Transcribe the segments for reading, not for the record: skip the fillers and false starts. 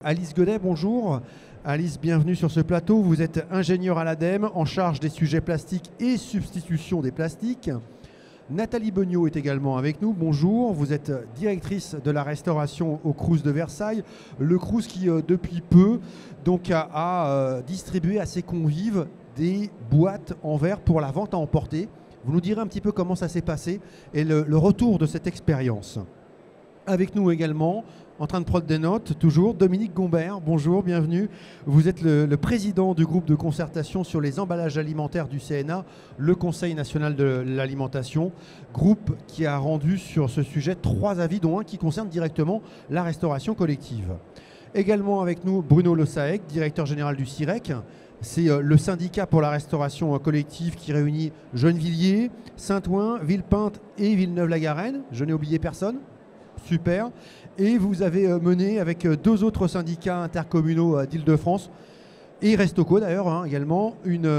Alice Godet, bonjour. Alice, bienvenue sur ce plateau. Vous êtes ingénieure à l'ADEME en charge des sujets plastiques et substitution des plastiques. Nathalie Beugnot est également avec nous. Bonjour, vous êtes directrice de la restauration au Crous de Versailles. Le Crous qui, depuis peu, donc, a distribué à ses convives des boîtes en verre pour la vente à emporter. Vous nous direz un petit peu comment ça s'est passé et le retour de cette expérience. Avec nous également, en train de prendre des notes, toujours, Dominique Gombert. Bonjour, bienvenue. Vous êtes le président du groupe de concertation sur les emballages alimentaires du CNA, le Conseil national de l'alimentation, groupe qui a rendu sur ce sujet 3 avis, dont un qui concerne directement la restauration collective. Également avec nous, Bruno Le Saec, directeur général du CIREC. C'est le syndicat pour la restauration collective qui réunit Gennevilliers, Saint-Ouen, Villepinte et Villeneuve-la-Garenne. Je n'ai oublié personne. Super. Et vous avez mené avec 2 autres syndicats intercommunaux d'Île-de-France et Restauco d'ailleurs également une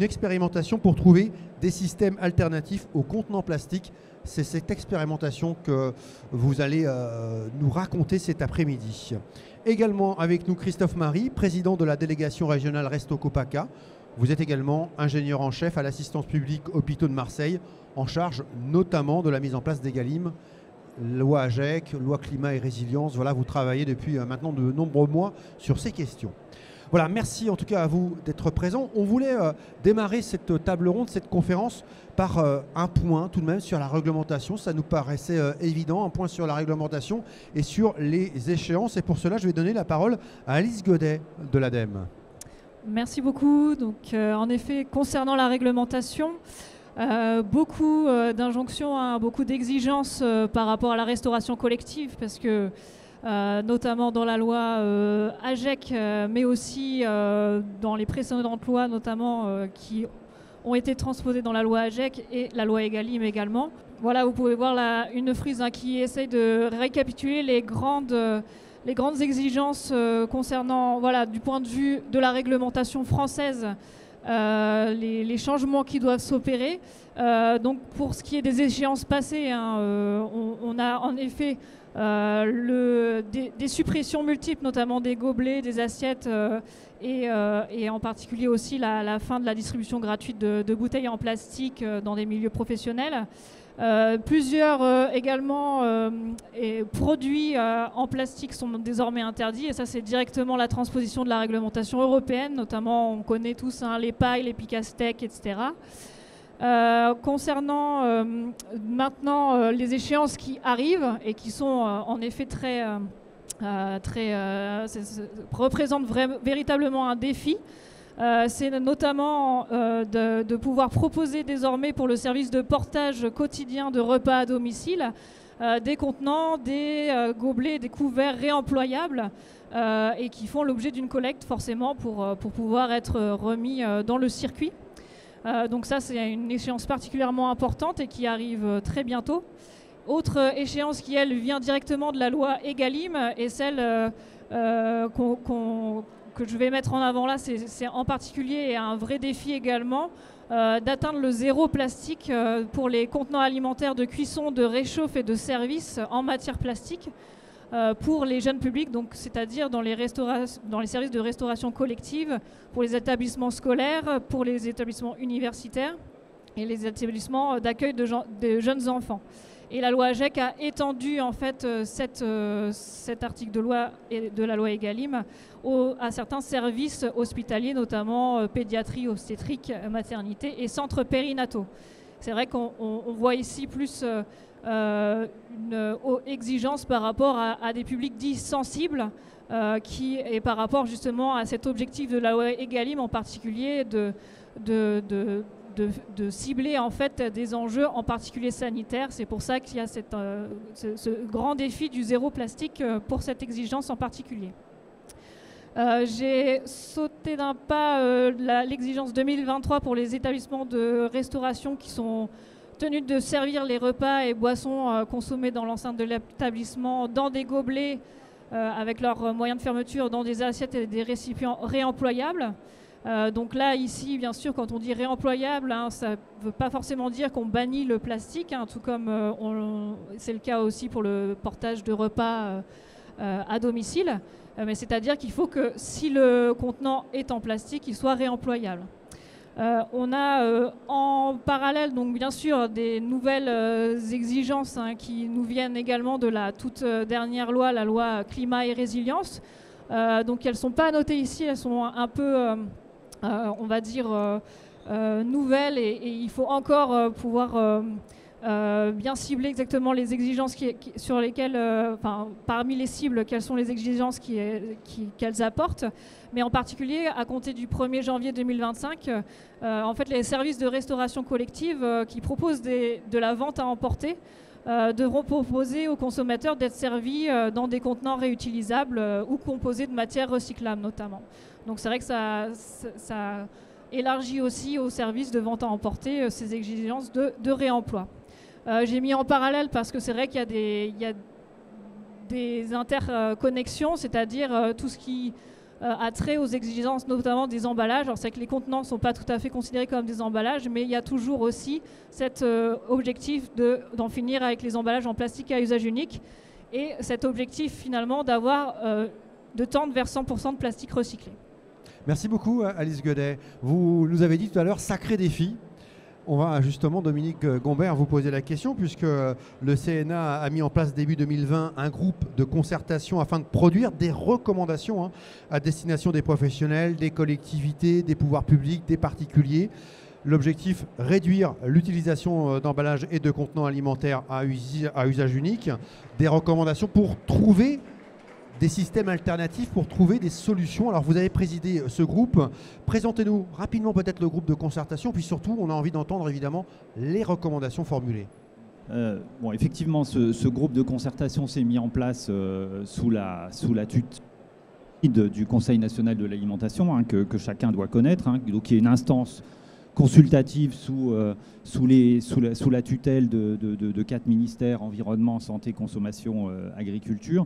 expérimentation pour trouver des systèmes alternatifs aux contenants plastiques. C'est cette expérimentation que vous allez nous raconter cet après-midi. Également avec nous Christophe Marie, président de la délégation régionale Restauco PACA. Vous êtes également ingénieur en chef à l'assistance publique Hôpitaux de Marseille, en charge notamment de la mise en place d'Egalim, loi AGEC, loi climat et résilience. Voilà, vous travaillez depuis maintenant de nombreux mois sur ces questions. Voilà, merci en tout cas à vous d'être présents. On voulait démarrer cette table ronde, cette conférence, par un point tout de même sur la réglementation. Ça nous paraissait évident, un point sur la réglementation et sur les échéances. Et pour cela, je vais donner la parole à Alice Godet de l'ADEME. Merci beaucoup. Donc, en effet, concernant la réglementation, beaucoup d'injonctions, beaucoup d'exigences par rapport à la restauration collective, parce que notamment dans la loi AGEC, mais aussi dans les précédentes lois notamment qui ont été transposées dans la loi AGEC et la loi Egalim également. Voilà, vous pouvez voir une frise qui essaye de récapituler les grandes exigences concernant, voilà, du point de vue de la réglementation française, les changements qui doivent s'opérer. Donc pour ce qui est des échéances passées, on a en effet des suppressions multiples, notamment des gobelets, des assiettes et en particulier aussi la fin de la distribution gratuite de bouteilles en plastique dans des milieux professionnels. Plusieurs également produits en plastique sont désormais interdits, et ça c'est directement la transposition de la réglementation européenne, notamment on connaît tous les pailles, les piques à steak, etc. Concernant maintenant les échéances qui arrivent et qui sont en effet représentent véritablement un défi. C'est notamment de pouvoir proposer désormais pour le service de portage quotidien de repas à domicile des contenants, des gobelets, des couverts réemployables et qui font l'objet d'une collecte forcément pour pouvoir être remis dans le circuit. Donc ça, c'est une échéance particulièrement importante et qui arrive très bientôt. Autre échéance qui, elle, vient directement de la loi Egalim et celle que je vais mettre en avant là, c'est en particulier un vrai défi également d'atteindre le zéro plastique pour les contenants alimentaires de cuisson, de réchauffe et de service en matière plastique pour les jeunes publics, donc c'est-à-dire dans les services de restauration collective, pour les établissements scolaires, pour les établissements universitaires et les établissements d'accueil de jeunes enfants. Et la loi AGEC a étendu en fait cet article de loi et de la loi Egalim à certains services hospitaliers, notamment pédiatrie, obstétrique, maternité et centres périnataux. C'est vrai qu'on voit ici plus une exigence par rapport à des publics dits sensibles et par rapport justement à cet objectif de la loi Egalim en particulier de cibler en fait des enjeux en particulier sanitaires. C'est pour ça qu'il y a ce grand défi du zéro plastique pour cette exigence en particulier. J'ai sauté d'un pas l'exigence 2023 pour les établissements de restauration qui sont tenus de servir les repas et boissons consommés dans l'enceinte de l'établissement dans des gobelets avec leurs moyens de fermeture, dans des assiettes et des récipients réemployables. Donc là, ici, bien sûr, quand on dit réemployable, ça ne veut pas forcément dire qu'on bannit le plastique, tout comme c'est le cas aussi pour le portage de repas à domicile. Mais c'est-à-dire qu'il faut que si le contenant est en plastique, il soit réemployable. On a en parallèle, donc bien sûr, des nouvelles exigences qui nous viennent également de la toute dernière loi, la loi climat et résilience. Donc elles ne sont pas notées ici, elles sont un peu, on va dire, nouvelles et il faut encore pouvoir bien cibler exactement les exigences sur lesquelles, parmi les cibles, quelles sont les exigences qu'elles apportent. Mais en particulier, à compter du 1er janvier 2025, en fait, les services de restauration collective qui proposent de la vente à emporter devront proposer aux consommateurs d'être servis dans des contenants réutilisables ou composés de matières recyclables notamment. Donc c'est vrai que ça élargit aussi aux services de vente à emporter ces exigences de réemploi. J'ai mis en parallèle parce que c'est vrai qu'il y a des interconnexions, c'est-à-dire tout ce qui a trait aux exigences notamment des emballages. Alors c'est que les contenants ne sont pas tout à fait considérés comme des emballages, mais il y a toujours aussi cet objectif d'en finir avec les emballages en plastique à usage unique et cet objectif finalement de tendre vers 100% de plastique recyclé. Merci beaucoup Alice Godet. Vous nous avez dit tout à l'heure sacré défi. On va justement, Dominique Gombert, vous poser la question puisque le CNA a mis en place début 2020 un groupe de concertation afin de produire des recommandations à destination des professionnels, des collectivités, des pouvoirs publics, des particuliers. L'objectif, réduire l'utilisation d'emballages et de contenants alimentaires à usage unique. Des recommandations pour trouver des systèmes alternatifs, pour trouver des solutions. Alors vous avez présidé ce groupe. Présentez-nous rapidement peut-être le groupe de concertation, puis surtout on a envie d'entendre évidemment les recommandations formulées. Bon, effectivement, ce groupe de concertation s'est mis en place sous la tutelle du Conseil national de l'alimentation, que chacun doit connaître, donc qui est une instance consultative sous la tutelle de 4 ministères, environnement, santé, consommation, agriculture.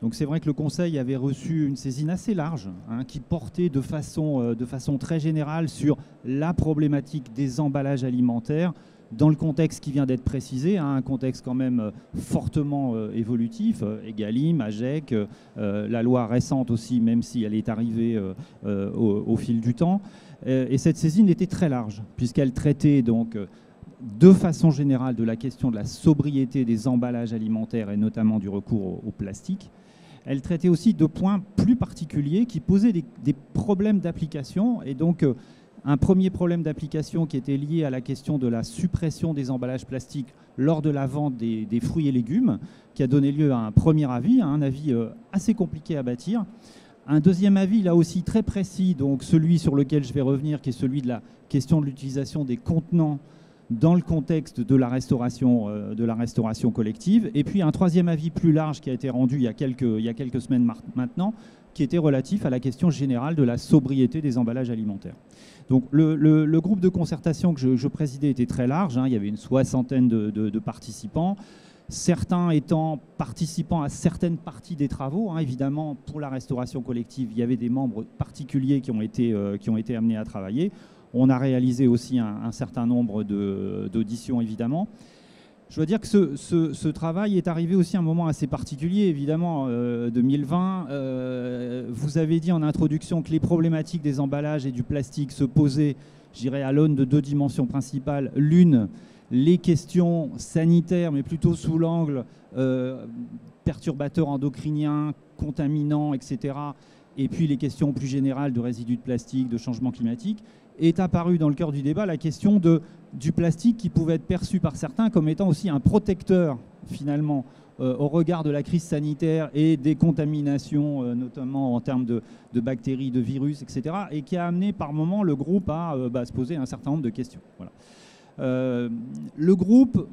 Donc c'est vrai que le Conseil avait reçu une saisine assez large qui portait de façon très générale sur la problématique des emballages alimentaires dans le contexte qui vient d'être précisé, un contexte quand même fortement évolutif, Egalim, AGEC, la loi récente aussi, même si elle est arrivée au fil du temps. Et cette saisine était très large, puisqu'elle traitait donc de façon générale de la question de la sobriété des emballages alimentaires et notamment du recours au plastique. Elle traitait aussi de points plus particuliers qui posaient des problèmes d'application. Et donc, un premier problème d'application qui était lié à la question de la suppression des emballages plastiques lors de la vente des fruits et légumes, qui a donné lieu à un premier avis, un avis assez compliqué à bâtir. Un deuxième avis, là aussi très précis, donc celui sur lequel je vais revenir, qui est celui de la question de l'utilisation des contenants dans le contexte de la restauration collective. Et puis un troisième avis plus large qui a été rendu il y a quelques semaines maintenant, qui était relatif à la question générale de la sobriété des emballages alimentaires. Donc le groupe de concertation que je présidais était très large, il y avait une 60aine de participants, certains étant participants à certaines parties des travaux. Évidemment, pour la restauration collective, il y avait des membres particuliers qui ont été amenés à travailler. On a réalisé aussi un certain nombre d'auditions, évidemment. Je dois dire que ce travail est arrivé aussi à un moment assez particulier, évidemment, 2020. Vous avez dit en introduction que les problématiques des emballages et du plastique se posaient, je dirais, à l'aune de 2 dimensions principales. L'une, les questions sanitaires, mais plutôt sous l'angle perturbateurs endocriniens, contaminants, etc. Et puis les questions plus générales de résidus de plastique, de changement climatique. Est apparue dans le cœur du débat la question du plastique qui pouvait être perçu par certains comme étant aussi un protecteur, finalement, au regard de la crise sanitaire et des contaminations, notamment en termes de bactéries, de virus, etc., et qui a amené par moment le groupe à se poser un certain nombre de questions. Voilà. Le groupe,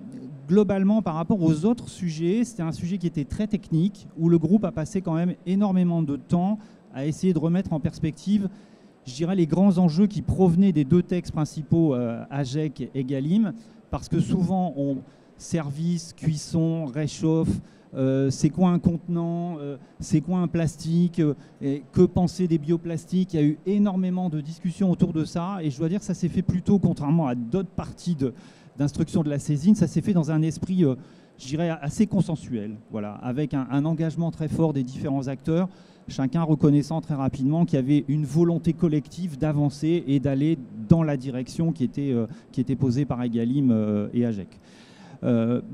globalement, par rapport aux autres sujets, c'était un sujet qui était très technique, où le groupe a passé quand même énormément de temps à essayer de remettre en perspective, je dirais, les grands enjeux qui provenaient des 2 textes principaux, AGEC et Egalim, parce que souvent, service, cuisson, réchauffe, c'est quoi un contenant, c'est quoi un plastique, et que penser des bioplastiques. Il y a eu énormément de discussions autour de ça, et je dois dire que ça s'est fait plutôt, contrairement à d'autres parties d'instruction de la saisine, ça s'est fait dans un esprit, je je dirais, assez consensuelle, voilà, avec un engagement très fort des différents acteurs, chacun reconnaissant très rapidement qu'il y avait une volonté collective d'avancer et d'aller dans la direction qui était posée par Egalim et AGEC.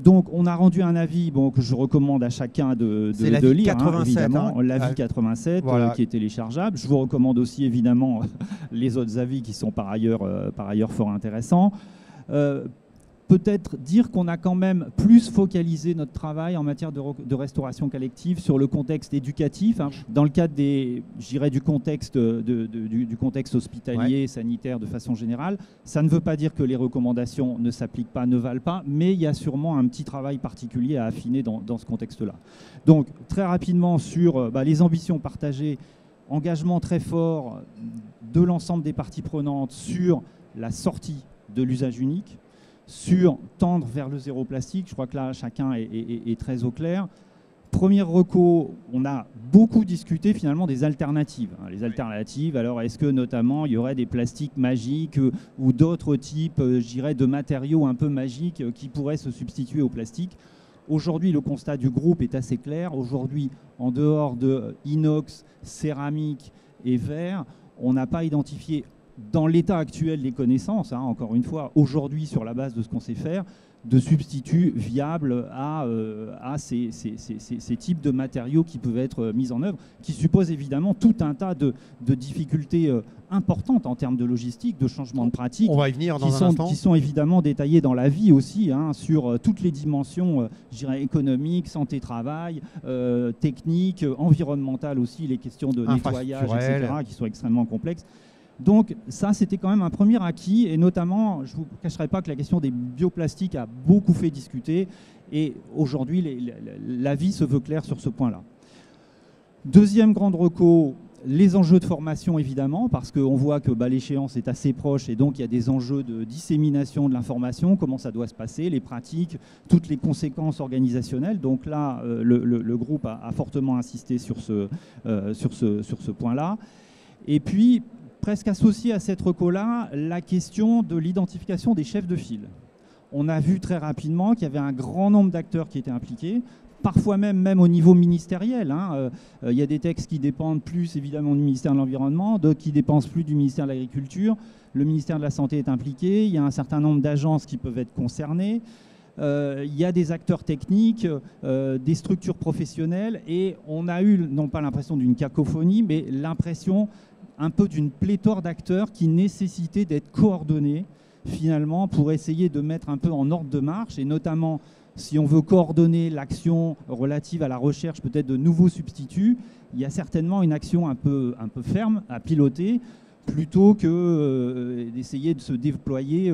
Donc on a rendu un avis que je recommande à chacun de lire, 87, évidemment, l'avis 87 voilà. qui est téléchargeable. Je vous recommande aussi évidemment les autres avis qui sont par ailleurs fort intéressants. Peut-être dire qu'on a quand même plus focalisé notre travail en matière de restauration collective sur le contexte éducatif, hein, dans le cadre du contexte, du contexte hospitalier, sanitaire de façon générale. Ça ne veut pas dire que les recommandations ne s'appliquent pas, ne valent pas, mais il y a sûrement un petit travail particulier à affiner dans ce contexte-là. Donc, très rapidement sur les ambitions partagées, engagement très fort de l'ensemble des parties prenantes sur la sortie de l'usage unique, sur tendre vers le zéro plastique. Je crois que là, chacun est très au clair. Premier reco, on a beaucoup discuté finalement des alternatives. Les alternatives, alors est-ce que notamment il y aurait des plastiques magiques ou d'autres types, je dirais, de matériaux un peu magiques qui pourraient se substituer au plastique? Aujourd'hui, le constat du groupe est assez clair. Aujourd'hui, en dehors de inox, céramique et verre, on n'a pas identifié dans l'état actuel des connaissances, encore une fois, aujourd'hui sur la base de ce qu'on sait faire, de substituts viables à ces types de matériaux qui peuvent être mis en œuvre, qui supposent évidemment tout un tas de difficultés importantes en termes de logistique, de changement de pratique. On va y venir dans un instant. Qui sont évidemment détaillées dans la vie aussi, sur toutes les dimensions, je dirais, économiques, santé-travail, techniques, environnementales aussi, les questions de nettoyage, etc., qui sont extrêmement complexes. Donc ça, c'était quand même un premier acquis, et notamment, je ne vous cacherai pas que la question des bioplastiques a beaucoup fait discuter, et aujourd'hui, la vie se veut claire sur ce point-là. Deuxième grande reco, les enjeux de formation, évidemment, parce qu'on voit que l'échéance est assez proche, et donc il y a des enjeux de dissémination de l'information, comment ça doit se passer, les pratiques, toutes les conséquences organisationnelles. Donc là, le groupe a fortement insisté sur ce point-là. Et puis, presque associé à cette reco-là, la question de l'identification des chefs de file. On a vu très rapidement qu'il y avait un grand nombre d'acteurs qui étaient impliqués, parfois même au niveau ministériel. Il y a des textes qui dépendent plus évidemment du ministère de l'Environnement, d'autres qui dépendent plus du ministère de l'Agriculture. Le ministère de la Santé est impliqué, il y a un certain nombre d'agences qui peuvent être concernées. Il y a des acteurs techniques, des structures professionnelles, et on a eu non pas l'impression d'une cacophonie, mais l'impression un peu d'une pléthore d'acteurs qui nécessitaient d'être coordonnés finalement pour essayer de mettre un peu en ordre de marche, et notamment si on veut coordonner l'action relative à la recherche peut-être de nouveaux substituts, il y a certainement une action un peu ferme à piloter plutôt que d'essayer de se déployer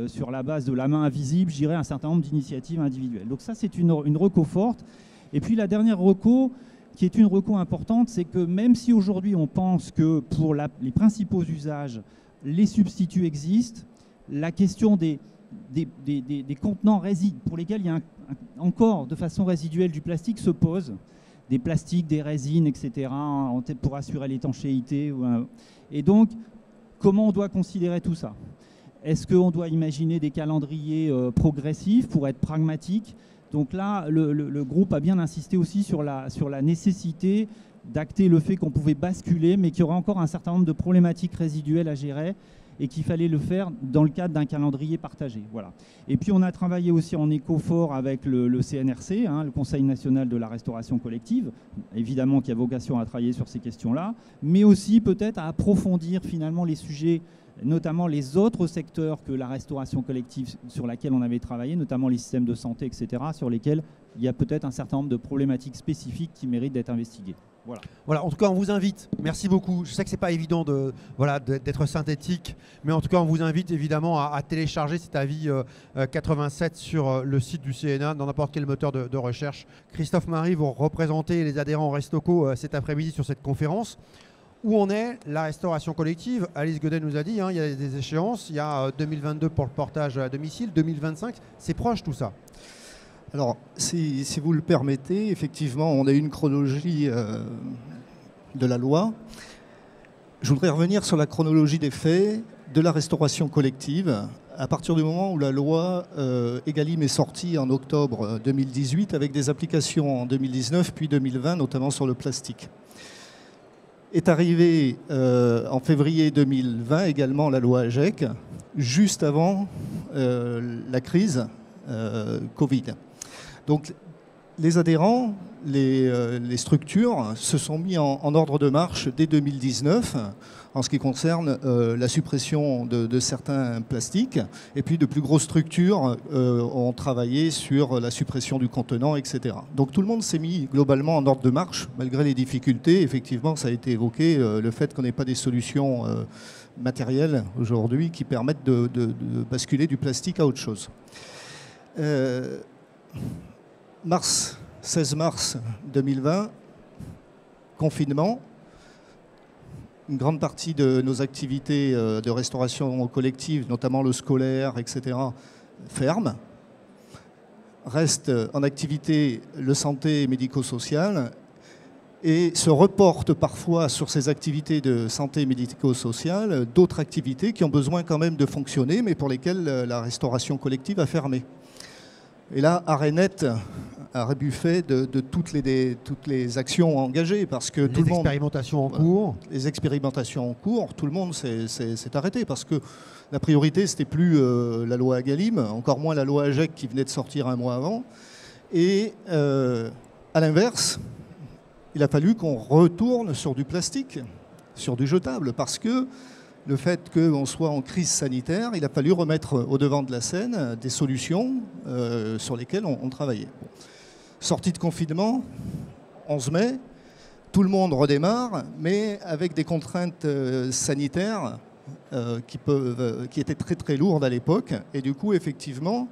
sur la base de la main invisible, je dirais, un certain nombre d'initiatives individuelles. Donc ça, c'est une reco forte. Et puis la dernière reco, qui est une reco importante, c'est que même si aujourd'hui on pense que pour les principaux usages, les substituts existent, la question des contenants pour lesquels il y a encore de façon résiduelle du plastique se pose. Des plastiques, des résines, etc., pour assurer l'étanchéité. Et donc, comment on doit considérer tout ça? Est-ce qu'on doit imaginer des calendriers progressifs pour être pragmatique? Donc là, le groupe a bien insisté aussi sur la nécessité d'acter le fait qu'on pouvait basculer, mais qu'il y aurait encore un certain nombre de problématiques résiduelles à gérer et qu'il fallait le faire dans le cadre d'un calendrier partagé. Voilà. Et puis on a travaillé aussi en écho fort avec le CNRC, le Conseil national de la restauration collective, évidemment qui a vocation à travailler sur ces questions-là, mais aussi peut-être à approfondir finalement les sujets, notamment les autres secteurs que la restauration collective sur laquelle on avait travaillé, notamment les systèmes de santé, etc., sur lesquels il y a peut-être un certain nombre de problématiques spécifiques qui méritent d'être investiguées. Voilà, en tout cas, on vous invite. Merci beaucoup. Je sais que ce n'est pas évident d'être synthétique, mais en tout cas, on vous invite évidemment à télécharger cet avis 87 sur le site du CNA, dans n'importe quel moteur de recherche. Christophe Marie, vous représentez les adhérents Restoco cet après-midi sur cette conférence. Où en est la restauration collective? Alice Godet nous a dit, il y a des échéances. Il y a 2022 pour le portage à domicile, 2025. C'est proche tout ça. Alors, si vous le permettez, effectivement, on a une chronologie de la loi. Je voudrais revenir sur la chronologie des faits de la restauration collective à partir du moment où la loi Egalim est sortie en octobre 2018 avec des applications en 2019 puis 2020, notamment sur le plastique. Est arrivée en février 2020 également la loi AGEC, juste avant la crise Covid. Donc les adhérents, les structures se sont mis en ordre de marche dès 2019 en ce qui concerne la suppression de certains plastiques. Et puis de plus grosses structures ont travaillé sur la suppression du contenant, etc. Donc tout le monde s'est mis globalement en ordre de marche, malgré les difficultés. Effectivement, ça a été évoqué, le fait qu'on n'ait pas des solutions matérielles aujourd'hui qui permettent de basculer du plastique à autre chose. 16 mars 2020, confinement. Une grande partie de nos activités de restauration collective, notamment le scolaire, etc., ferme. Reste en activité le santé et médico-social et se reportent parfois sur ces activités de santé et médico-social d'autres activités qui ont besoin quand même de fonctionner, mais pour lesquelles la restauration collective a fermé. Et là, arrêt net, arrêt buffet de toutes les actions engagées, parce que tout le monde... Les expérimentations en cours, tout le monde s'est arrêté, parce que la priorité, c'était plus la loi Egalim, encore moins la loi AGEC qui venait de sortir un mois avant. Et à l'inverse, il a fallu qu'on retourne sur du plastique, sur du jetable, parce que le fait qu'on soit en crise sanitaire, il a fallu remettre au devant de la scène des solutions sur lesquelles on travaillait. Bon. Sortie de confinement, 11 mai, tout le monde redémarre, mais avec des contraintes sanitaires qui étaient très très lourdes à l'époque. Et du coup, effectivement,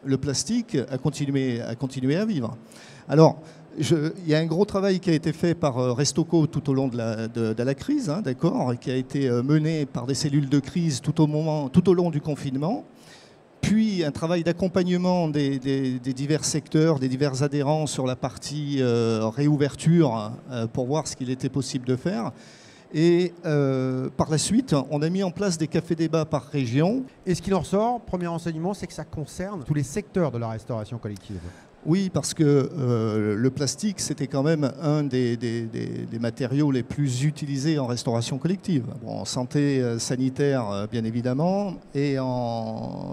le plastique a continué à vivre. Alors, il y a un gros travail qui a été fait par Restocco tout au long de la crise, hein, d'accord, qui a été mené par des cellules de crise tout au long du confinement, puis un travail d'accompagnement des divers secteurs, des divers adhérents sur la partie réouverture pour voir ce qu'il était possible de faire. Et par la suite, on a mis en place des cafés-débats par région. Et ce qui en ressort, premier renseignement, c'est que ça concerne tous les secteurs de la restauration collective. Oui, parce que le plastique, c'était quand même un des matériaux les plus utilisés en restauration collective. Bon, en santé sanitaire, bien évidemment, et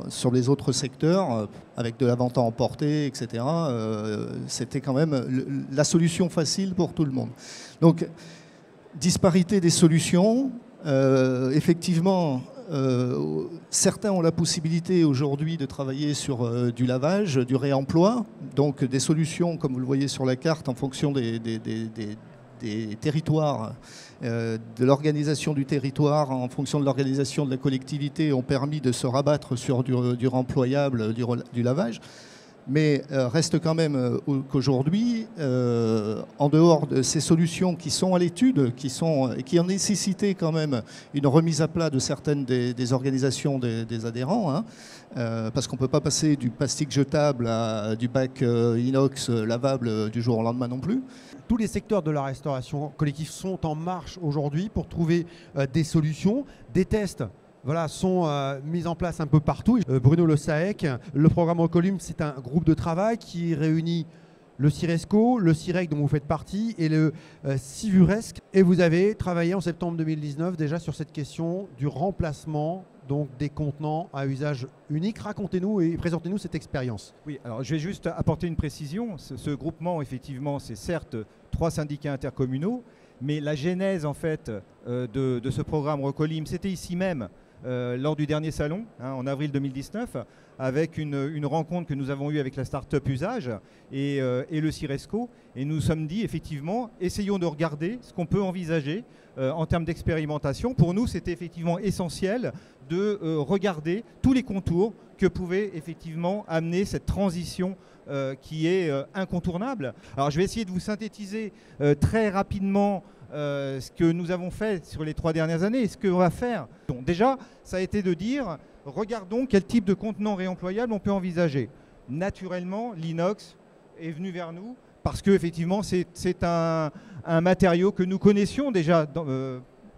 sur les autres secteurs, avec de la vente à emporter, etc., c'était quand même la solution facile pour tout le monde. Donc, disparité des solutions, effectivement... certains ont la possibilité aujourd'hui de travailler sur du lavage, du réemploi, donc des solutions, comme vous le voyez sur la carte, en fonction des territoires, de l'organisation du territoire, en fonction de l'organisation de la collectivité, ont permis de se rabattre sur du réemployable, du lavage. Mais reste quand même qu'aujourd'hui, en dehors de ces solutions qui sont à l'étude, qui ont nécessité quand même une remise à plat de certaines des organisations des adhérents, hein, parce qu'on ne peut pas passer du plastique jetable à du bac inox lavable du jour au lendemain non plus. Tous les secteurs de la restauration collective sont en marche aujourd'hui pour trouver des solutions, des tests. Voilà, sont mis en place un peu partout. Bruno Le Saec, le programme Recolim, c'est un groupe de travail qui réunit le CIRESCO, le CIREC dont vous faites partie et le CIVURESC. Et vous avez travaillé en septembre 2019 déjà sur cette question du remplacement donc des contenants à usage unique. Racontez-nous et présentez-nous cette expérience. Oui, alors je vais juste apporter une précision. Ce groupement, effectivement, c'est certes 3 syndicats intercommunaux, mais la genèse en fait de ce programme Recolim, c'était ici même. Lors du dernier salon, hein, en avril 2019, avec une rencontre que nous avons eue avec la start-up Usage et le CIRESCO. Et nous nous sommes dit, effectivement, essayons de regarder ce qu'on peut envisager en termes d'expérimentation. Pour nous, c'était effectivement essentiel de regarder tous les contours que pouvait effectivement amener cette transition qui est incontournable. Alors, je vais essayer de vous synthétiser très rapidement ce que nous avons fait sur les 3 dernières années et ce qu'on va faire. Donc, déjà, ça a été de dire, regardons quel type de contenant réemployable on peut envisager. Naturellement, l'inox est venu vers nous parce qu'effectivement, c'est un matériau que nous connaissions déjà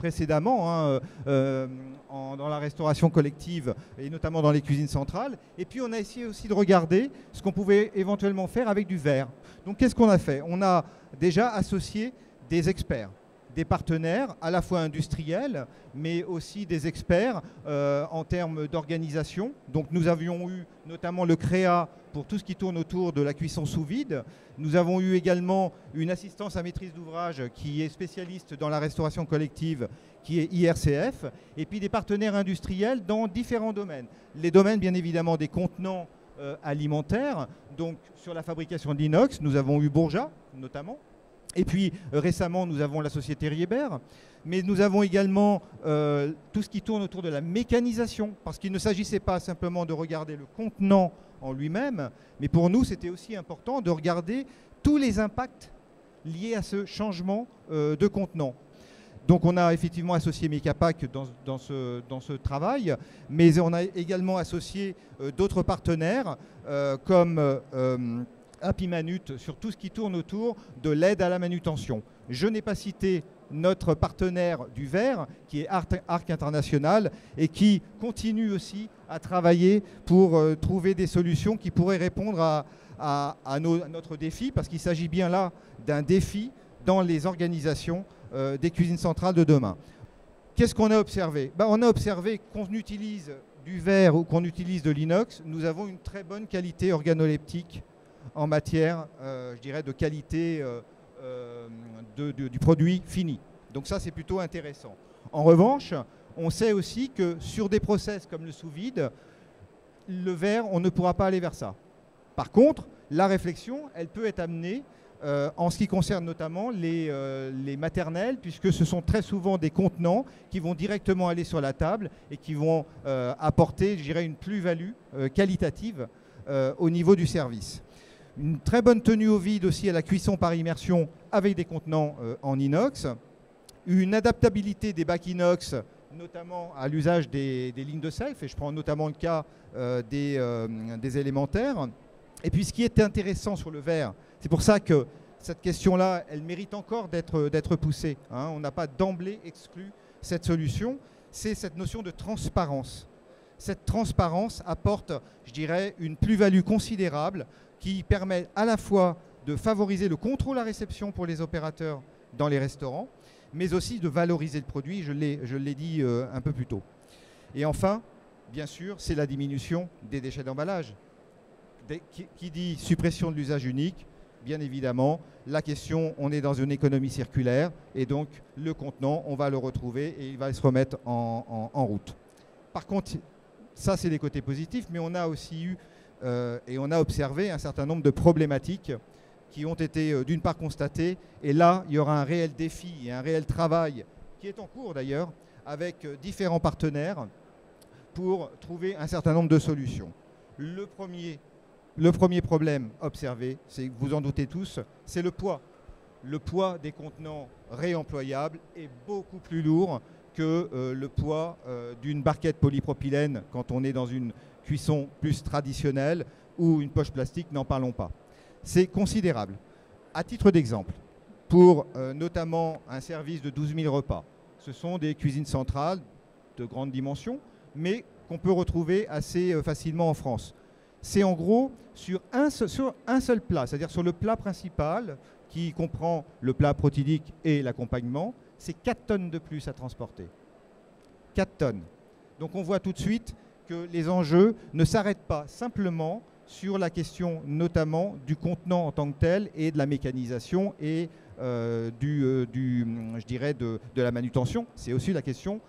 précédemment dans la restauration collective et notamment dans les cuisines centrales. Et puis on a essayé aussi de regarder ce qu'on pouvait éventuellement faire avec du verre. Donc qu'est-ce qu'on a fait? On a déjà associé des experts, des partenaires à la fois industriels, mais aussi des experts en termes d'organisation. Donc nous avions eu notamment le CREA pour tout ce qui tourne autour de la cuisson sous vide. Nous avons eu également une assistance à maîtrise d'ouvrage qui est spécialiste dans la restauration collective, qui est IRCF, et puis des partenaires industriels dans différents domaines. Les domaines bien évidemment des contenants alimentaires, donc sur la fabrication d'inox, nous avons eu Bourja notamment. Et puis récemment, nous avons la société Rieber, mais nous avons également tout ce qui tourne autour de la mécanisation, parce qu'il ne s'agissait pas simplement de regarder le contenant en lui-même, mais pour nous, c'était aussi important de regarder tous les impacts liés à ce changement de contenant. Donc on a effectivement associé Mecapac dans ce travail, mais on a également associé d'autres partenaires comme Happy Manut sur tout ce qui tourne autour de l'aide à la manutention. Je n'ai pas cité notre partenaire du verre, qui est Arc International, et qui continue aussi à travailler pour trouver des solutions qui pourraient répondre à notre défi, parce qu'il s'agit bien là d'un défi dans les organisations des cuisines centrales de demain. Qu'est-ce qu'on a observé? On a observé qu'on utilise du verre ou qu'on utilise de l'inox, nous avons une très bonne qualité organoleptique en matière, je dirais, de qualité du produit fini. Donc ça, c'est plutôt intéressant. En revanche, on sait aussi que sur des process comme le sous-vide, le verre, on ne pourra pas aller vers ça. Par contre, la réflexion, elle peut être amenée en ce qui concerne notamment les maternelles, puisque ce sont très souvent des contenants qui vont directement aller sur la table et qui vont apporter, je dirais, une plus-value qualitative au niveau du service. Une très bonne tenue au vide aussi à la cuisson par immersion avec des contenants en inox. Une adaptabilité des bacs inox, notamment à l'usage des lignes de self, et je prends notamment le cas des élémentaires. Et puis ce qui est intéressant sur le verre, c'est pour ça que cette question-là, elle mérite encore d'être poussée. On n'a pas d'emblée exclu cette solution, c'est cette notion de transparence. Cette transparence apporte, je dirais, une plus-value considérable qui permet à la fois de favoriser le contrôle à réception pour les opérateurs dans les restaurants, mais aussi de valoriser le produit, je l'ai dit un peu plus tôt. Et enfin, bien sûr, c'est la diminution des déchets d'emballage. Qui dit suppression de l'usage unique, bien évidemment, la question, on est dans une économie circulaire, et donc le contenant, on va le retrouver et il va se remettre en route. Par contre, ça c'est les côtés positifs, mais on a aussi eu et on a observé un certain nombre de problématiques qui ont été d'une part constatées, et là il y aura un réel défi et un réel travail qui est en cours d'ailleurs avec différents partenaires pour trouver un certain nombre de solutions. Le premier problème observé, c'est, vous en doutez tous, c'est le poids. Le poids des contenants réemployables est beaucoup plus lourd que le poids d'une barquette polypropylène quand on est dans une cuisson plus traditionnelle ou une poche plastique, n'en parlons pas. C'est considérable. À titre d'exemple, pour notamment un service de 12 000 repas, ce sont des cuisines centrales de grande dimension, mais qu'on peut retrouver assez facilement en France. C'est en gros sur un seul plat, c'est-à-dire sur le plat principal qui comprend le plat protéique et l'accompagnement, c'est 4 tonnes de plus à transporter. 4 tonnes. Donc on voit tout de suite que les enjeux ne s'arrêtent pas simplement sur la question notamment du contenant en tant que tel et de la mécanisation et je dirais de la manutention. C'est aussi la question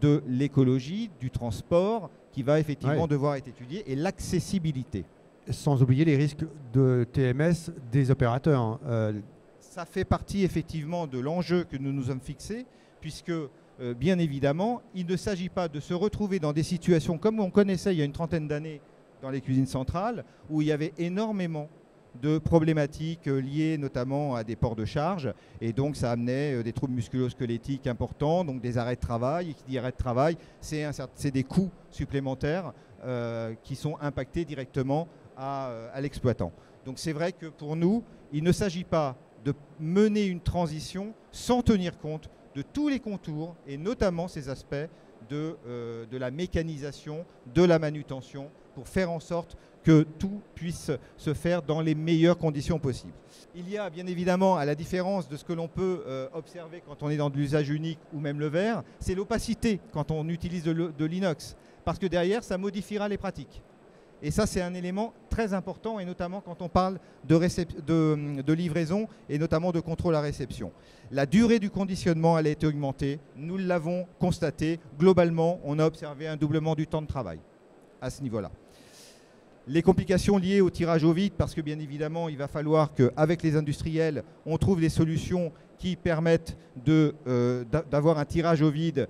de l'écologie, du transport qui va effectivement devoir être étudié et l'accessibilité. Sans oublier les risques de TMS des opérateurs. Ça fait partie effectivement de l'enjeu que nous nous sommes fixés, puisque bien évidemment, il ne s'agit pas de se retrouver dans des situations comme on connaissait il y a une trentaine d'années dans les cuisines centrales, où il y avait énormément de problématiques liées notamment à des ports de charge, et donc ça amenait des troubles musculo-squelettiques importants, donc des arrêts de travail, et qui dit arrêt de travail, c'est des coûts supplémentaires qui sont impactés directement à l'exploitant. Donc c'est vrai que pour nous, il ne s'agit pas de mener une transition sans tenir compte de tous les contours et notamment ces aspects de la mécanisation, de la manutention, pour faire en sorte que tout puisse se faire dans les meilleures conditions possibles. Il y a bien évidemment, à la différence de ce que l'on peut observer quand on est dans de l'usage unique ou même le verre, c'est l'opacité quand on utilise de l'inox, parce que derrière, ça modifiera les pratiques. Et ça, c'est un élément très important, et notamment quand on parle de livraison et notamment de contrôle à réception. La durée du conditionnement, elle a été augmentée. Nous l'avons constaté. Globalement, on a observé un doublement du temps de travail à ce niveau-là. Les complications liées au tirage au vide, parce que bien évidemment, il va falloir qu'avec les industriels, on trouve des solutions qui permettent d'avoir un tirage au vide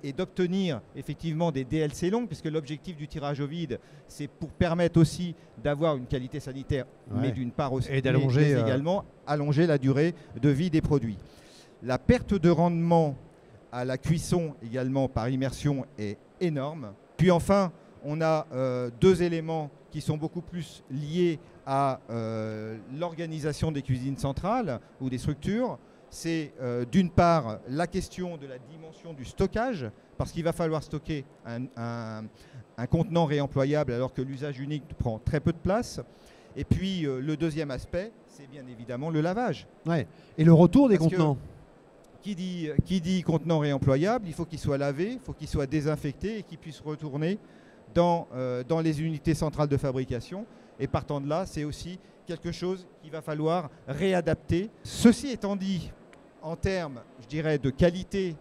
et d'obtenir effectivement des DLC longues, puisque l'objectif du tirage au vide, c'est pour permettre aussi d'avoir une qualité sanitaire, mais d'une part aussi, et d'allonger mais également allonger la durée de vie des produits. La perte de rendement à la cuisson également par immersion est énorme. Puis enfin, on a deux éléments qui sont beaucoup plus liés à l'organisation des cuisines centrales ou des structures. C'est d'une part la question de la dimension du stockage, parce qu'il va falloir stocker un contenant réemployable alors que l'usage unique prend très peu de place. Et puis le deuxième aspect, c'est bien évidemment le lavage. Ouais. Et le retour des Parce contenants. Qui dit contenant réemployable, il faut qu'il soit lavé, il faut qu'il soit désinfecté et qu'il puisse retourner dans les unités centrales de fabrication. Et partant de là, c'est aussi quelque chose qu'il va falloir réadapter. Ceci étant dit, en termes, je dirais, de qualité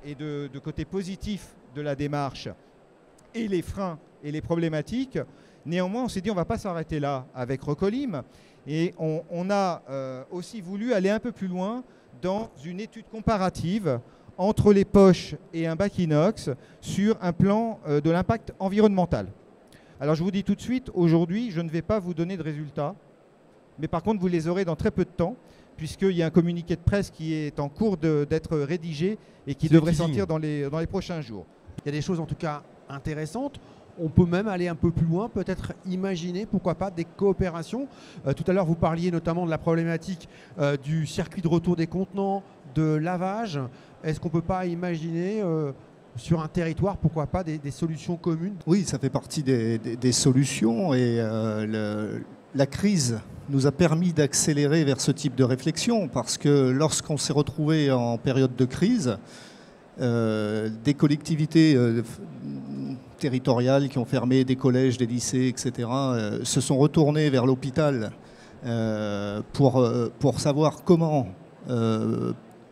et de côté positif de la démarche et les freins et les problématiques, néanmoins, on s'est dit on ne va pas s'arrêter là avec Recolim. Et on a aussi voulu aller un peu plus loin dans une étude comparative entre les poches et un bac inox sur un plan de l'impact environnemental. Alors je vous dis tout de suite, aujourd'hui, je ne vais pas vous donner de résultats, mais par contre, vous les aurez dans très peu de temps, puisqu'il y a un communiqué de presse qui est en cours d'être rédigé et qui devrait sortir dans les prochains jours. Il y a des choses en tout cas intéressantes. On peut même aller un peu plus loin, peut-être imaginer, pourquoi pas, des coopérations. Tout à l'heure, vous parliez notamment de la problématique du circuit de retour des contenants, de lavage. Est-ce qu'on ne peut pas imaginer sur un territoire, pourquoi pas, des solutions communes? Oui, ça fait partie des solutions et la crise nous a permis d'accélérer vers ce type de réflexion parce que lorsqu'on s'est retrouvé en période de crise, des collectivités territoriales qui ont fermé des collèges, des lycées, etc., se sont retournées vers l'hôpital pour savoir comment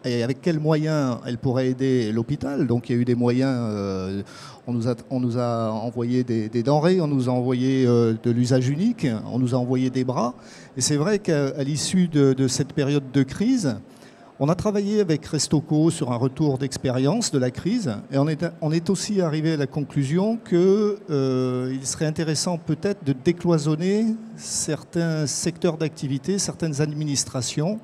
et avec quels moyens elles pourraient aider l'hôpital. Donc il y a eu des moyens, on nous a envoyé des denrées, on nous a envoyé de l'usage unique, on nous a envoyé des bras. Et c'est vrai qu'à l'issue de cette période de crise, on a travaillé avec Restocco sur un retour d'expérience de la crise et on est aussi arrivé à la conclusion qu'il serait intéressant peut-être de décloisonner certains secteurs d'activité, certaines administrations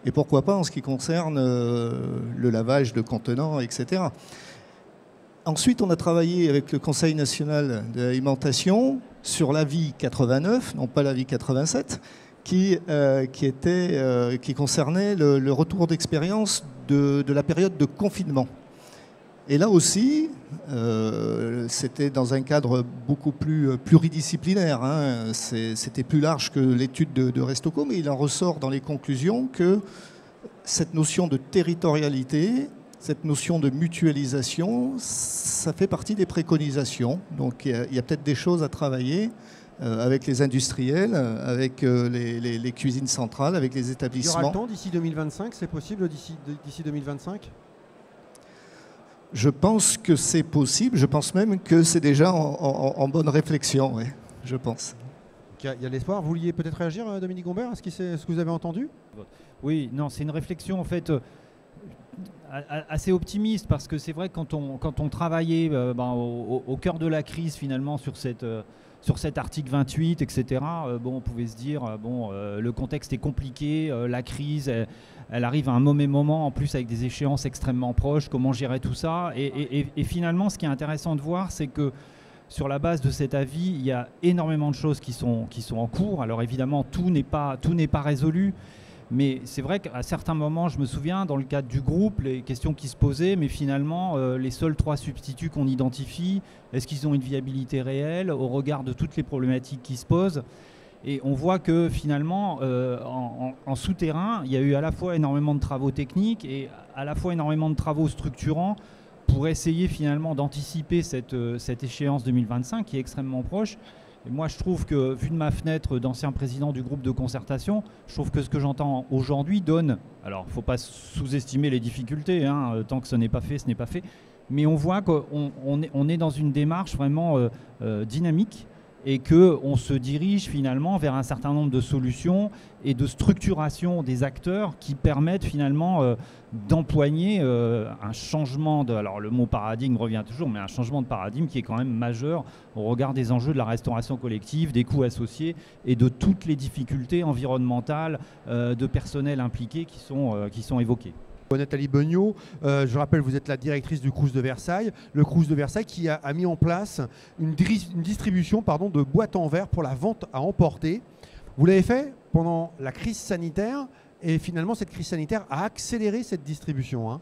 et pourquoi pas en ce qui concerne le lavage de contenants, etc. Ensuite, on a travaillé avec le Conseil national de l'alimentation sur l'avis 89, non pas l'avis 87, qui concernait le retour d'expérience de la période de confinement. Et là aussi, c'était dans un cadre beaucoup plus pluridisciplinaire. Hein. C'était plus large que l'étude de Restocco, mais il en ressort dans les conclusions que cette notion de territorialité, cette notion de mutualisation, ça fait partie des préconisations. Donc il y a peut-être des choses à travailler avec les industriels, avec les cuisines centrales, avec les établissements. Il y aura le temps d'ici 2025, c'est possible d'ici 2025 ? Je pense que c'est possible, je pense même que c'est déjà en bonne réflexion, ouais, je pense. Il y a l'espoir. Vous vouliez peut-être réagir, Dominique Gombert, à ce que vous avez entendu ? Oui, non, c'est une réflexion en fait assez optimiste parce que c'est vrai que quand on travaillait au cœur de la crise finalement sur cet article 28, etc., on pouvait se dire, le contexte est compliqué, la crise, elle arrive à un mauvais moment, en plus avec des échéances extrêmement proches, comment gérer tout ça. Et finalement, ce qui est intéressant de voir, c'est que sur la base de cet avis, il y a énormément de choses qui sont en cours. Alors évidemment, tout n'est pas résolu, Mais c'est vrai qu'à certains moments, je me souviens, dans le cadre du groupe, les questions qui se posaient, mais finalement, les seuls 3 substituts qu'on identifie, est-ce qu'ils ont une viabilité réelle au regard de toutes les problématiques qui se posent? Et on voit que finalement, en souterrain, il y a eu à la fois énormément de travaux techniques et à la fois énormément de travaux structurants pour essayer finalement d'anticiper cette échéance 2025 qui est extrêmement proche. Et moi, je trouve que, vu de ma fenêtre d'ancien président du groupe de concertation, je trouve que ce que j'entends aujourd'hui donne... Alors, il ne faut pas sous-estimer les difficultés, hein, tant que ce n'est pas fait, ce n'est pas fait. Mais on voit qu'on est dans une démarche vraiment dynamique et qu'on se dirige finalement vers un certain nombre de solutions et de structuration des acteurs qui permettent finalement d'empoigner un changement de... Alors le mot paradigme revient toujours, mais un changement de paradigme qui est quand même majeur au regard des enjeux de la restauration collective, des coûts associés et de toutes les difficultés environnementales de personnel impliqué qui sont évoquées. Nathalie Beugnot, je rappelle, vous êtes la directrice du Crous de Versailles. Le Crous de Versailles qui a mis en place une distribution de boîtes en verre pour la vente à emporter. Vous l'avez fait pendant la crise sanitaire et finalement cette crise sanitaire a accéléré cette distribution. Hein.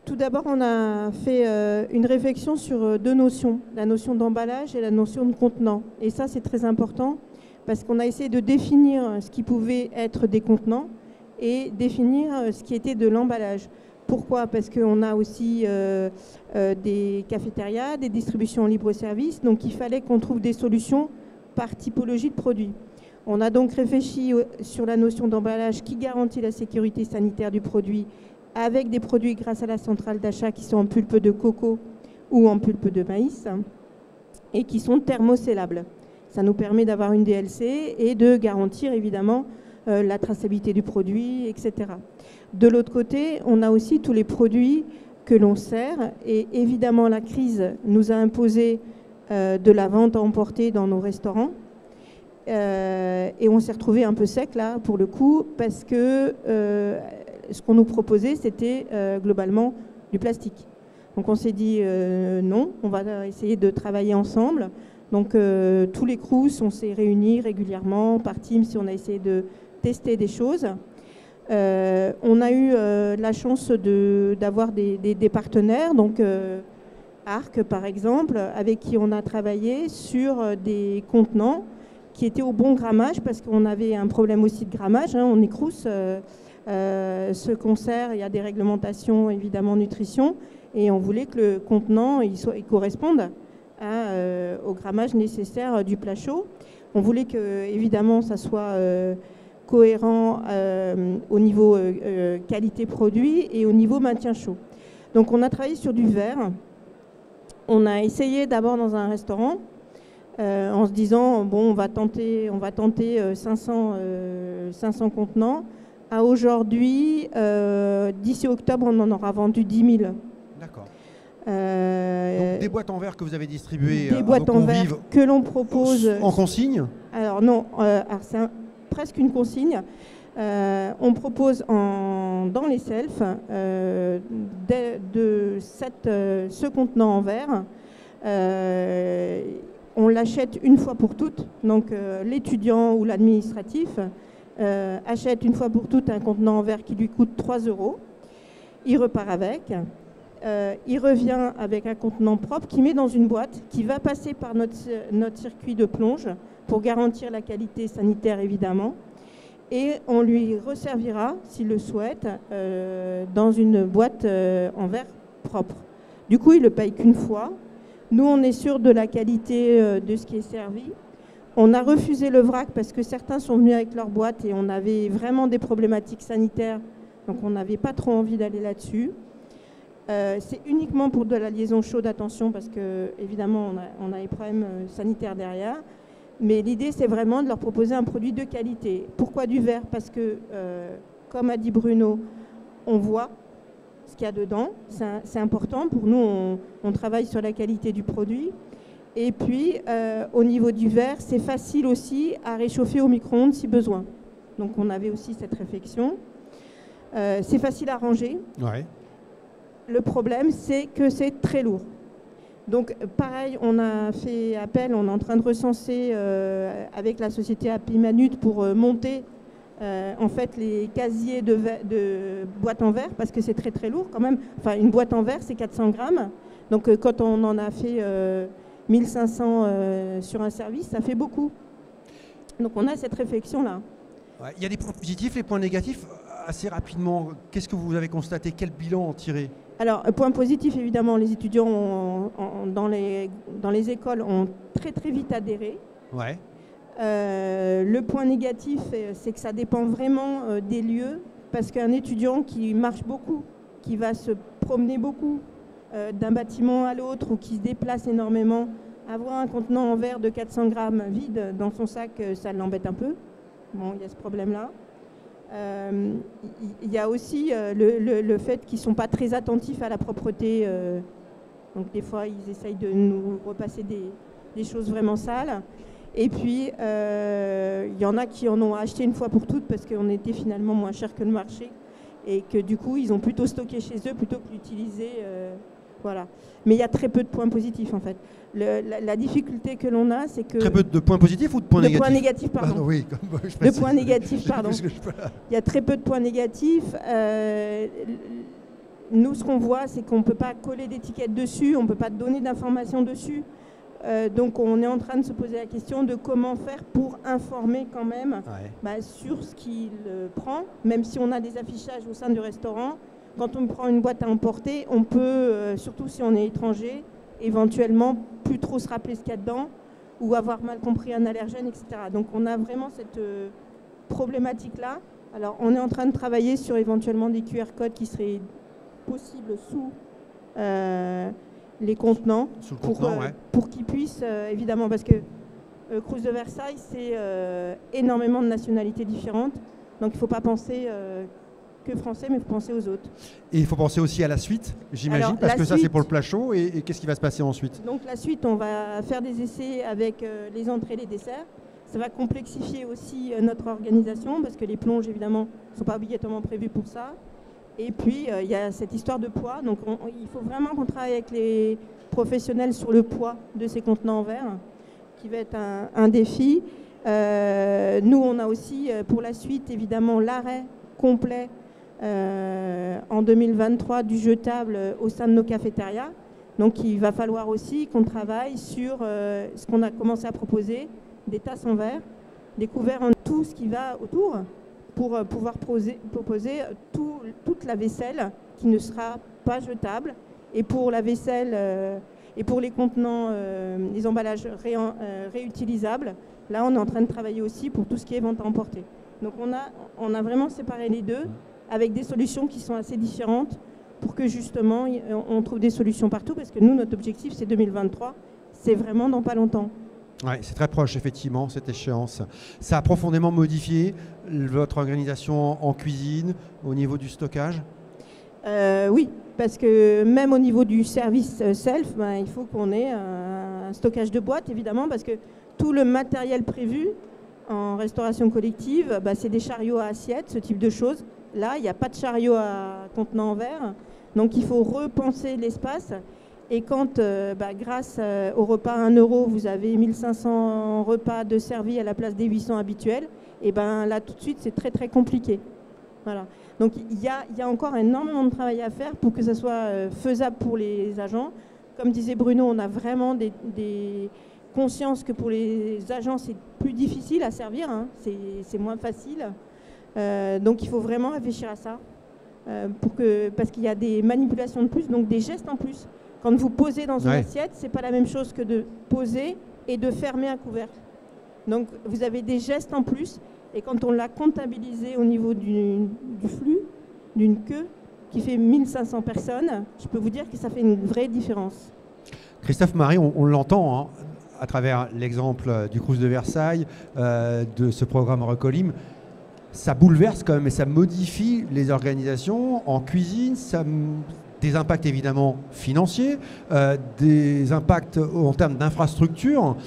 Tout d'abord, on a fait une réflexion sur 2 notions, la notion d'emballage et la notion de contenant. Et ça, c'est très important parce qu'on a essayé de définir ce qui pouvait être des contenants et définir ce qui était de l'emballage. Pourquoi? Parce qu'on a aussi des cafétérias, des distributions en libre-service, donc il fallait qu'on trouve des solutions par typologie de produits. On a donc réfléchi sur la notion d'emballage qui garantit la sécurité sanitaire du produit avec des produits grâce à la centrale d'achat qui sont en pulpe de coco ou en pulpe de maïs et qui sont thermosellables. Ça nous permet d'avoir une DLC et de garantir évidemment la traçabilité du produit, etc. De l'autre côté, on a aussi tous les produits que l'on sert et évidemment la crise nous a imposé de la vente à emporter dans nos restaurants et on s'est retrouvé un peu sec là pour le coup parce que ce qu'on nous proposait c'était globalement du plastique. Donc on s'est dit non, on va essayer de travailler ensemble. Donc tous les Crous, on s'est réunis régulièrement par Teams et on a essayé de tester des choses. On a eu la chance d'avoir des partenaires, donc Arc par exemple, avec qui on a travaillé sur des contenants qui étaient au bon grammage parce qu'on avait un problème aussi de grammage. Hein, on est Crous, ce concert, il y a des réglementations évidemment nutrition et on voulait que le contenant il corresponde au grammage nécessaire du plat chaud. On voulait que évidemment ça soit cohérent au niveau qualité produit et au niveau maintien chaud. Donc on a travaillé sur du verre. On a essayé d'abord dans un restaurant en se disant bon on va tenter 500 contenants. À aujourd'hui, d'ici octobre, on en aura vendu 10 000. D'accord. Donc des boîtes en verre que vous avez distribuées des boîtes en verre que l'on propose en consigne. Alors non, c'est presque une consigne. On propose dans les selfs ce contenant en verre. On l'achète une fois pour toutes. Donc l'étudiant ou l'administratif achète une fois pour toutes un contenant en verre qui lui coûte 3 €. Il repart avec. Il revient avec un contenant propre qu'il met dans une boîte qui va passer par notre circuit de plonge pour garantir la qualité sanitaire évidemment. Et on lui resservira, s'il le souhaite, dans une boîte en verre propre. Du coup, il ne le paye qu'une fois. Nous, on est sûr de la qualité de ce qui est servi. On a refusé le vrac parce que certains sont venus avec leur boîte et on avait vraiment des problématiques sanitaires. Donc, on n'avait pas trop envie d'aller là-dessus. C'est uniquement pour de la liaison chaude, attention, parce que évidemment on a des problèmes sanitaires derrière. Mais l'idée, c'est vraiment de leur proposer un produit de qualité. Pourquoi du verre? Parce que, comme a dit Bruno, on voit ce qu'il y a dedans. C'est important. Pour nous, on travaille sur la qualité du produit. Et puis, au niveau du verre, c'est facile aussi à réchauffer au micro-ondes si besoin. Donc, on avait aussi cette réflexion. C'est facile à ranger. Ouais. Le problème, c'est que c'est très lourd. Donc, pareil, on a fait appel, on est en train de recenser avec la société Happy Manute pour monter en fait les casiers de boîtes en verre, parce que c'est très très lourd quand même. Enfin, une boîte en verre, c'est 400 grammes. Donc quand on en a fait 1500 sur un service, ça fait beaucoup. Donc on a cette réflexion-là. Ouais, il y a des points positifs, les points négatifs. Assez rapidement, qu'est-ce que vous avez constaté? Quel bilan en tirer? Alors, point positif, évidemment, les étudiants dans les écoles ont très très vite adhéré. Ouais. Le point négatif, c'est que ça dépend vraiment des lieux, parce qu'un étudiant qui marche beaucoup, qui va se promener beaucoup d'un bâtiment à l'autre ou qui se déplace énormément, avoir un contenant en verre de 400 grammes vide dans son sac, ça l'embête un peu. Bon, il y a ce problème-là. Il y a aussi le fait qu'ils ne sont pas très attentifs à la propreté. Donc des fois, ils essayent de nous repasser des choses vraiment sales. Et puis, il y en a qui en ont acheté une fois pour toutes parce qu'on était finalement moins cher que le marché. Et que du coup, ils ont plutôt stocké chez eux plutôt que l'utiliser. Voilà. Mais il y a très peu de points positifs en fait. La difficulté que l'on a, c'est que... Très peu de points positifs ou de points négatifs? De points négatifs, pardon. Pardon, oui, de points négatifs, pardon. Il y a très peu de points négatifs. Nous, ce qu'on voit, c'est qu'on ne peut pas coller d'étiquette dessus, on ne peut pas donner d'informations dessus. Donc on est en train de se poser la question de comment faire pour informer quand même sur ce qu'il prend, même si on a des affichages au sein du restaurant. Quand on prend une boîte à emporter, on peut, surtout si on est étranger, éventuellement plus trop se rappeler ce qu'il y a dedans ou avoir mal compris un allergène, etc. Donc on a vraiment cette problématique-là. Alors on est en train de travailler sur éventuellement des QR codes qui seraient possibles sous les contenants pour qu'ils puissent, évidemment, parce que Crous de Versailles, c'est énormément de nationalités différentes. Donc il ne faut pas penser que français, mais il faut penser aux autres. Et il faut penser aussi à la suite, j'imagine, parce que ça c'est pour le plat chaud. Et qu'est-ce qui va se passer ensuite? Donc la suite, on va faire des essais avec les entrées et les desserts. Ça va complexifier aussi notre organisation, parce que les plonges, évidemment, ne sont pas obligatoirement prévues pour ça. Et puis, il y a cette histoire de poids. Donc il faut vraiment qu'on travaille avec les professionnels sur le poids de ces contenants en verre, qui va être un défi. Nous, on a aussi, pour la suite, évidemment, l'arrêt complet en 2023 du jetable au sein de nos cafétérias. Donc il va falloir aussi qu'on travaille sur ce qu'on a commencé à proposer, des tasses en verre, des couverts en tout ce qui va autour, pour pouvoir proposer toute la vaisselle qui ne sera pas jetable. Et pour la vaisselle et pour les contenants, les emballages réutilisables, là on est en train de travailler aussi pour tout ce qui est vente à emporter. Donc on a vraiment séparé les deux avec des solutions qui sont assez différentes pour que justement on trouve des solutions partout, parce que nous, notre objectif, c'est 2023, c'est vraiment dans pas longtemps. Oui, c'est très proche, effectivement, cette échéance. Ça a profondément modifié votre organisation en cuisine, au niveau du stockage? Oui, parce que même au niveau du service self, il faut qu'on ait un stockage de boîtes, évidemment, parce que tout le matériel prévu en restauration collective, c'est des chariots à assiettes, ce type de choses. Là, il n'y a pas de chariot à contenant en verre, donc il faut repenser l'espace. Et quand, grâce au repas à 1 €, vous avez 1500 repas de servis à la place des 800 habituels, et là, tout de suite, c'est très, très compliqué. Voilà. Donc, il y a encore énormément de travail à faire pour que ça soit faisable pour les agents. Comme disait Bruno, on a vraiment des consciences que pour les agents, c'est plus difficile à servir, hein. C'est moins facile. Donc, il faut vraiment réfléchir à ça, parce qu'il y a des manipulations de plus, donc des gestes en plus. Quand vous posez dans une assiette, ce n'est pas la même chose que de poser et de fermer un couvercle. Donc, vous avez des gestes en plus. Et quand on l'a comptabilisé au niveau du flux, d'une queue qui fait 1500 personnes, je peux vous dire que ça fait une vraie différence. Christophe Marie, on l'entend à travers l'exemple du Crous de Versailles, de ce programme Recolim. Ça bouleverse quand même et ça modifie les organisations en cuisine. Des impacts évidemment financiers, des impacts en termes d'infrastructures.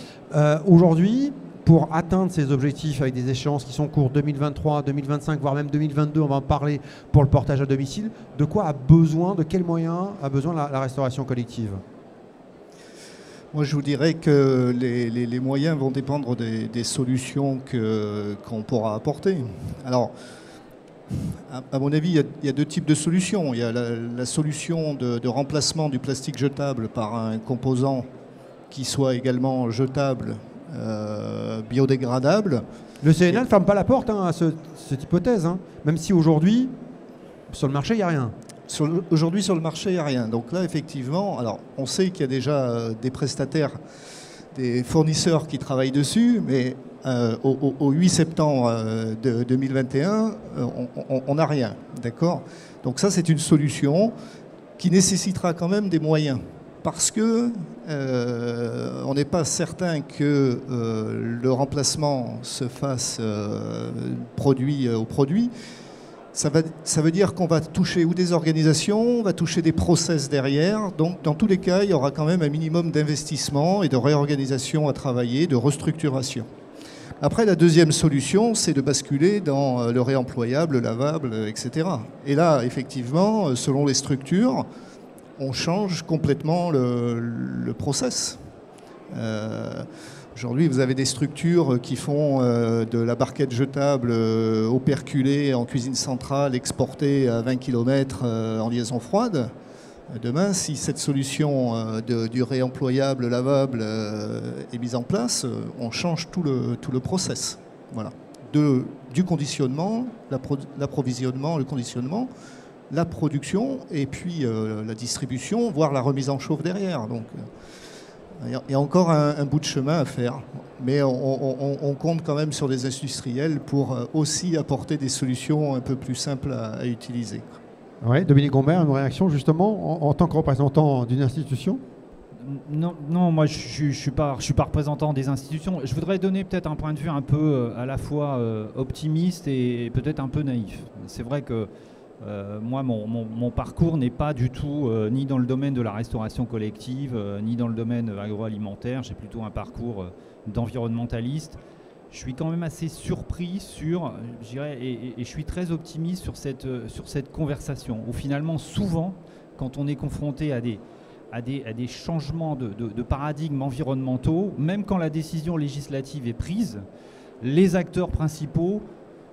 Aujourd'hui, pour atteindre ces objectifs avec des échéances qui sont courtes 2023, 2025, voire même 2022, on va en parler pour le portage à domicile, de quoi a besoin, de quels moyens a besoin la restauration collective? Moi, je vous dirais que les moyens vont dépendre des solutions qu'on pourra apporter. Alors, à mon avis, il y a deux types de solutions. Il y a la solution de remplacement du plastique jetable par un composant qui soit également jetable, biodégradable. Le CNA ne ferme pas la porte à cette hypothèse, hein. Même si aujourd'hui, sur le marché, il n'y a rien. Aujourd'hui, sur le marché, il n'y a rien. Donc là, effectivement, alors, on sait qu'il y a déjà des prestataires, des fournisseurs qui travaillent dessus, mais au 8 septembre 2021, on n'a rien. D'accord ? Donc ça, c'est une solution qui nécessitera quand même des moyens. Parce que on n'est pas certain que le remplacement se fasse produit au produit. Ça veut dire qu'on va toucher ou des organisations, on va toucher des process derrière. Donc, dans tous les cas, il y aura quand même un minimum d'investissement et de réorganisation à travailler, de restructuration. Après, la deuxième solution, c'est de basculer dans le réemployable, le lavable, etc. Et là, effectivement, selon les structures, on change complètement le process. Aujourd'hui, vous avez des structures qui font de la barquette jetable operculée en cuisine centrale, exportée à 20 km en liaison froide. Demain, si cette solution du réemployable lavable est mise en place, on change tout le process. Voilà. Du conditionnement, l'approvisionnement, le conditionnement, la production et puis la distribution, voire la remise en chauffe derrière. Donc, il y a encore un bout de chemin à faire, mais on compte quand même sur les industriels pour aussi apporter des solutions un peu plus simples à utiliser. Oui, Dominique Gombert, une réaction justement en tant que représentant d'une institution ? Non, moi je suis pas représentant des institutions. Je voudrais donner peut-être un point de vue un peu à la fois optimiste et peut-être un peu naïf. C'est vrai que moi, mon parcours n'est pas du tout ni dans le domaine de la restauration collective, ni dans le domaine agroalimentaire. J'ai plutôt un parcours d'environnementaliste. Je suis quand même assez surpris je dirais, et je suis très optimiste sur cette conversation, où finalement, souvent, quand on est confronté à des changements de paradigmes environnementaux, même quand la décision législative est prise, les acteurs principaux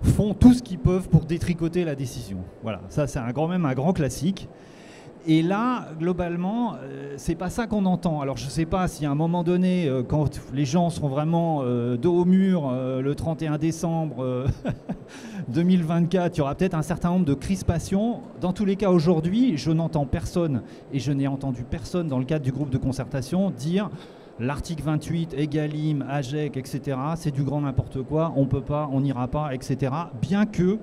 font tout ce qu'ils peuvent pour détricoter la décision. Voilà, ça c'est quand même un grand classique. Et là, globalement, c'est pas ça qu'on entend. Alors je sais pas si à un moment donné, quand les gens seront vraiment dos au mur le 31 décembre 2024, il y aura peut-être un certain nombre de crispations. Dans tous les cas, aujourd'hui, je n'entends personne, et je n'ai entendu personne dans le cadre du groupe de concertation dire l'article 28, Egalim, AGEC, etc., c'est du grand n'importe quoi, on peut pas, on n'ira pas, etc. Bien que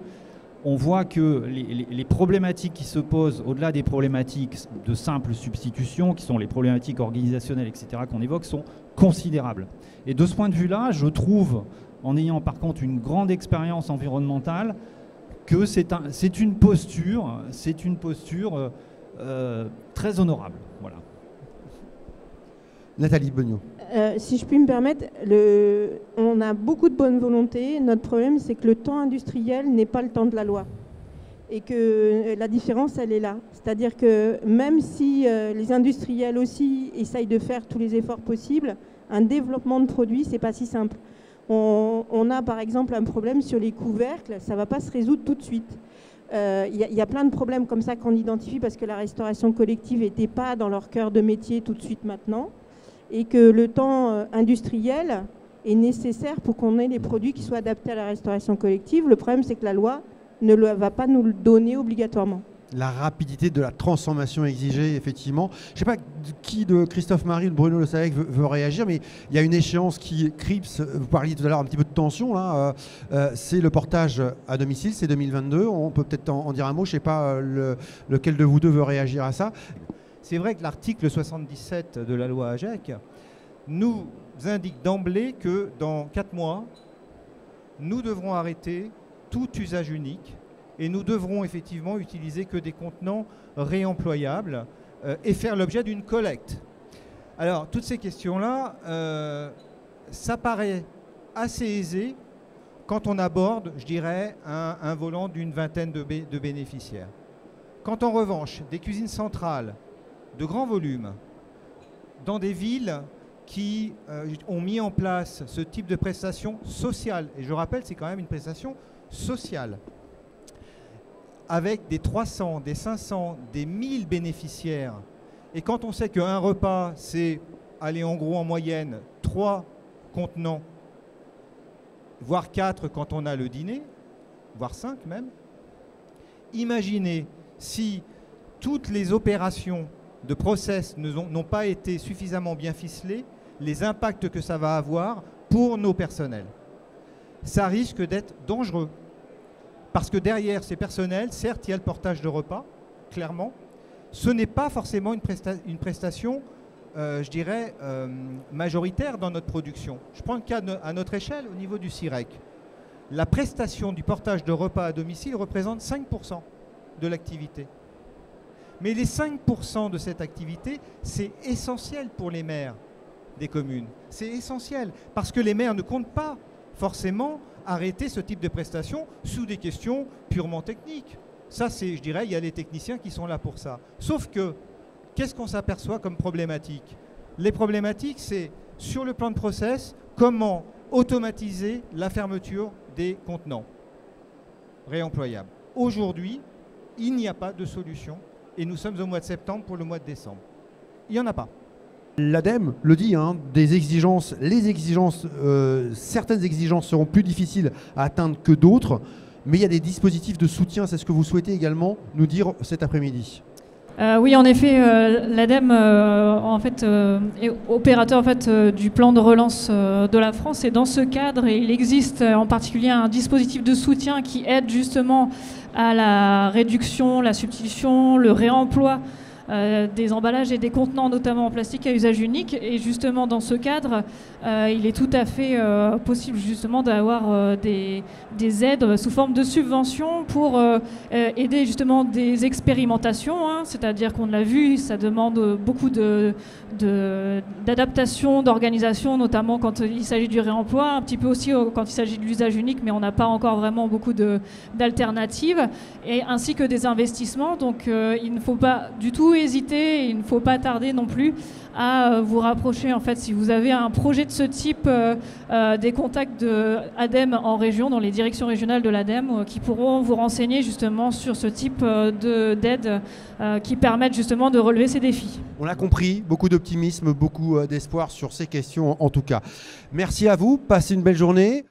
on voit que les problématiques qui se posent, au-delà des problématiques de simple substitution, qui sont les problématiques organisationnelles, etc., qu'on évoque, sont considérables. Et de ce point de vue-là, je trouve, en ayant par contre une grande expérience environnementale, que c'est une posture très honorable. Voilà. Nathalie Beugnot. Si je puis me permettre, on a beaucoup de bonne volonté. Notre problème, c'est que le temps industriel n'est pas le temps de la loi. Et que la différence, elle est là. C'est-à-dire que même si les industriels aussi essayent de faire tous les efforts possibles, un développement de produits, c'est pas si simple. On a par exemple un problème sur les couvercles, ça ne va pas se résoudre tout de suite. Il y a plein de problèmes comme ça qu'on identifie parce que la restauration collective n'était pas dans leur cœur de métier tout de suite maintenant. Et que le temps industriel est nécessaire pour qu'on ait des produits qui soient adaptés à la restauration collective. Le problème, c'est que la loi ne va pas nous le donner obligatoirement. La rapidité de la transformation exigée, effectivement. Je ne sais pas qui de Christophe Marie ou de Bruno Le Savec veut réagir, mais il y a une échéance qui CRIPS, vous parliez tout à l'heure un petit peu de tension, là, c'est le portage à domicile, c'est 2022. On peut peut-être en dire un mot, je ne sais pas lequel de vous deux veut réagir à ça. C'est vrai que l'article 77 de la loi AGEC nous indique d'emblée que dans 4 mois, nous devrons arrêter tout usage unique et nous devrons effectivement utiliser que des contenants réemployables et faire l'objet d'une collecte. Alors, toutes ces questions-là, ça paraît assez aisé quand on aborde, je dirais, un volant d'une vingtaine de bénéficiaires. Quand en revanche, des cuisines centrales de grand volume, dans des villes qui ont mis en place ce type de prestation sociale. Et je rappelle, c'est quand même une prestation sociale. Avec des 300, des 500, des 1000 bénéficiaires. Et quand on sait qu'un repas, c'est, allez, en gros, en moyenne, 3 contenants, voire 4 quand on a le dîner, voire 5 même, imaginez si toutes les opérations de process n'ont pas été suffisamment bien ficelées, les impacts que ça va avoir pour nos personnels. Ça risque d'être dangereux. Parce que derrière ces personnels, certes, il y a le portage de repas, clairement. Ce n'est pas forcément une prestation, je dirais, majoritaire dans notre production. Je prends le cas à notre échelle, au niveau du CIREC. La prestation du portage de repas à domicile représente 5% de l'activité. Mais les 5% de cette activité, c'est essentiel pour les maires des communes. C'est essentiel, parce que les maires ne comptent pas forcément arrêter ce type de prestations sous des questions purement techniques. Ça, c'est, je dirais, il y a les techniciens qui sont là pour ça. Sauf que, qu'est-ce qu'on s'aperçoit comme problématique? Les problématiques, c'est, sur le plan de process, comment automatiser la fermeture des contenants réemployables. Aujourd'hui, il n'y a pas de solution et nous sommes au mois de septembre pour le mois de décembre. Il n'y en a pas. L'ADEME le dit, hein, des exigences, certaines exigences seront plus difficiles à atteindre que d'autres, mais il y a des dispositifs de soutien. C'est ce que vous souhaitez également nous dire cet après-midi. Oui, en effet, l'ADEME est opérateur du plan de relance de la France, et dans ce cadre, il existe en particulier un dispositif de soutien qui aide justement à la réduction, la substitution, le réemploi des emballages et des contenants, notamment en plastique à usage unique. Et justement, dans ce cadre, il est tout à fait possible justement d'avoir des aides sous forme de subventions pour aider justement des expérimentations, hein. C'est-à-dire qu'on l'a vu, ça demande beaucoup d'adaptation, d'organisation, notamment quand il s'agit du réemploi, un petit peu aussi quand il s'agit de l'usage unique, mais on n'a pas encore vraiment beaucoup d'alternatives, et ainsi que des investissements. Donc il ne faut pas du tout hésiter, et il ne faut pas tarder non plus à vous rapprocher, en fait, si vous avez un projet de ce type, des contacts de ADEME en région, dans les directions régionales de l'ADEME, qui pourront vous renseigner justement sur ce type d'aide qui permettent justement de relever ces défis. On l'a compris, beaucoup d'optimisme, beaucoup d'espoir sur ces questions en tout cas. Merci à vous, passez une belle journée.